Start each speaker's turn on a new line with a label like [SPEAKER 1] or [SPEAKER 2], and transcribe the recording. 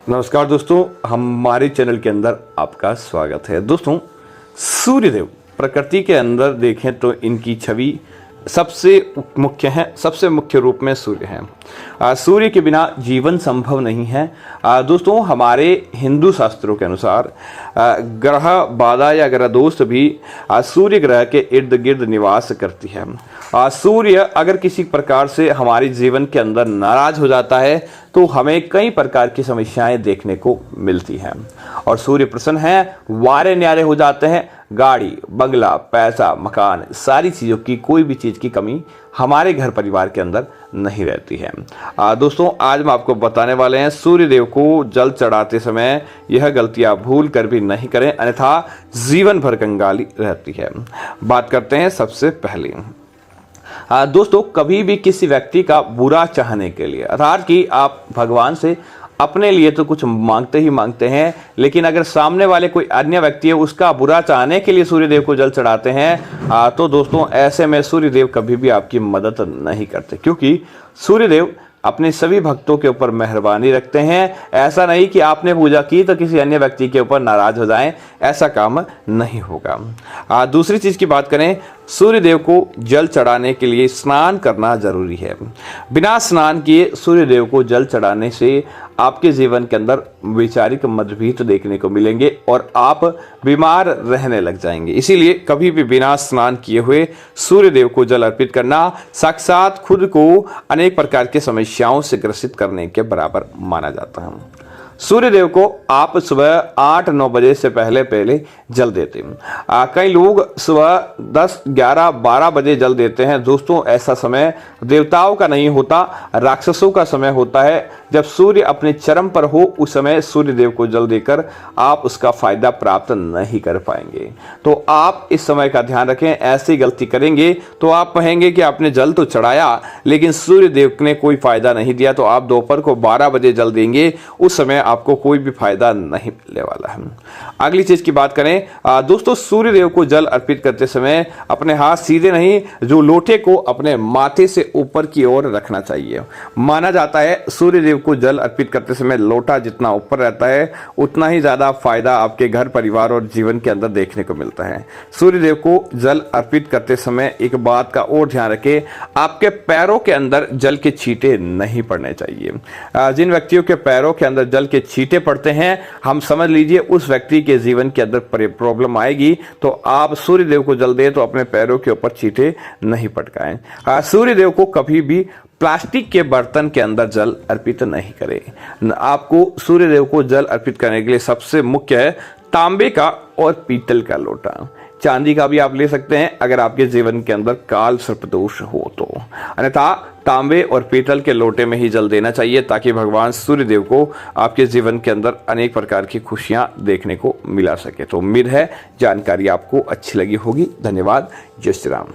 [SPEAKER 1] नमस्कार दोस्तों, हमारे चैनल के अंदर आपका स्वागत है। दोस्तों, सूर्यदेव प्रकृति के अंदर देखें तो इनकी छवि सबसे मुख्य रूप में सूर्य है। सूर्य के बिना जीवन संभव नहीं है। दोस्तों, हमारे हिंदू शास्त्रों के अनुसार ग्रह बाधा या ग्रह दोष भी सूर्य ग्रह के इर्द गिर्द निवास करती है। सूर्य अगर किसी प्रकार से हमारे जीवन के अंदर नाराज हो जाता है तो हमें कई प्रकार की समस्याएं देखने को मिलती हैं। और सूर्य प्रसन्न है, वारे न्यारे हो जाते हैं, गाड़ी बंगला पैसा मकान सारी चीज़ों की कोई भी चीज़ की कमी हमारे घर परिवार के अंदर नहीं रहती है। दोस्तों, आज हम आपको बताने वाले हैं सूर्य देव को जल चढ़ाते समय यह गलतियां भूल कर भी नहीं करें, अन्यथा जीवन भर कंगाली रहती है। बात करते हैं सबसे पहले। दोस्तों, कभी भी किसी व्यक्ति का बुरा चाहने के लिए, अर्थात कि आप भगवान से अपने लिए तो कुछ मांगते ही मांगते हैं, लेकिन अगर सामने वाले कोई अन्य व्यक्ति है उसका बुरा चाहने के लिए सूर्यदेव को जल चढ़ाते हैं तो दोस्तों ऐसे में सूर्यदेव कभी भी आपकी मदद नहीं करते, क्योंकि सूर्यदेव अपने सभी भक्तों के ऊपर मेहरबानी रखते हैं। ऐसा नहीं कि आपने पूजा की तो किसी अन्य व्यक्ति के ऊपर नाराज हो जाएं, ऐसा काम नहीं होगा। दूसरी चीज की बात करें, सूर्यदेव को जल चढ़ाने के लिए स्नान करना जरूरी है। बिना स्नान किए सूर्यदेव को जल चढ़ाने से आपके जीवन के अंदर वैचारिक मतभेद देखने को मिलेंगे और आप बीमार रहने लग जाएंगे। इसीलिए कभी भी बिना स्नान किए हुए सूर्यदेव को जल अर्पित करना साक्षात खुद को अनेक प्रकार की समस्याओं से ग्रसित करने के बराबर माना जाता है। सूर्यदेव को आप सुबह 8-9 बजे से पहले जल देते हैं। कई लोग सुबह 10, 11, 12 बजे जल देते हैं। दोस्तों, ऐसा समय देवताओं का नहीं होता, राक्षसों का समय होता है। जब सूर्य अपने चरम पर हो उस समय सूर्यदेव को जल देकर आप उसका फायदा प्राप्त नहीं कर पाएंगे। तो आप इस समय का ध्यान रखें। ऐसी गलती करेंगे तो आप कहेंगे कि आपने जल तो चढ़ाया लेकिन सूर्यदेव ने कोई फायदा नहीं दिया। तो आप दोपहर को 12 बजे जल देंगे, उस समय आपको कोई भी फायदा नहीं मिलने वाला है। अगली चीज की बात करें, दोस्तों, सूर्यदेव को जल अर्पित करते समय अपने हाथ सीधे नहीं, जो लोटे को अपने माथे से ऊपर की ओर रखना चाहिए। माना जाता है सूर्यदेव को जल अर्पित करते समय लोटा जितना ऊपर रहता है उतना ही ज्यादा फायदा आपके घर परिवार और जीवन के अंदर देखने को मिलता है। सूर्यदेव को जल अर्पित करते समय एक बात का और ध्यान रखें, आपके पैरों के अंदर जल के छींटे नहीं पड़ने चाहिए। जिन व्यक्तियों के पैरों के अंदर जल के छींटे पड़ते हैं, हम समझ लीजिए उस व्यक्ति के जीवन के अंदर प्रॉब्लम आएगी। तो आप सूर्यदेव को जल दें तो अपने पैरों के ऊपर छींटे नहीं पटकाएं। सूर्यदेव को कभी भी प्लास्टिक के बर्तन के अंदर जल अर्पित नहीं करें। आपको सूर्यदेव को जल अर्पित करने के लिए सबसे मुख्य है तांबे का और पीतल का लोटा। चांदी का भी आप ले सकते हैं अगर आपके जीवन के अंदर काल सर्पदोष हो तो, अन्यथा तांबे और पीतल के लोटे में ही जल देना चाहिए, ताकि भगवान सूर्यदेव को आपके जीवन के अंदर अनेक प्रकार की खुशियां देखने को मिला सके। तो उम्मीद है जानकारी आपको अच्छी लगी होगी। धन्यवाद। जय श्री राम।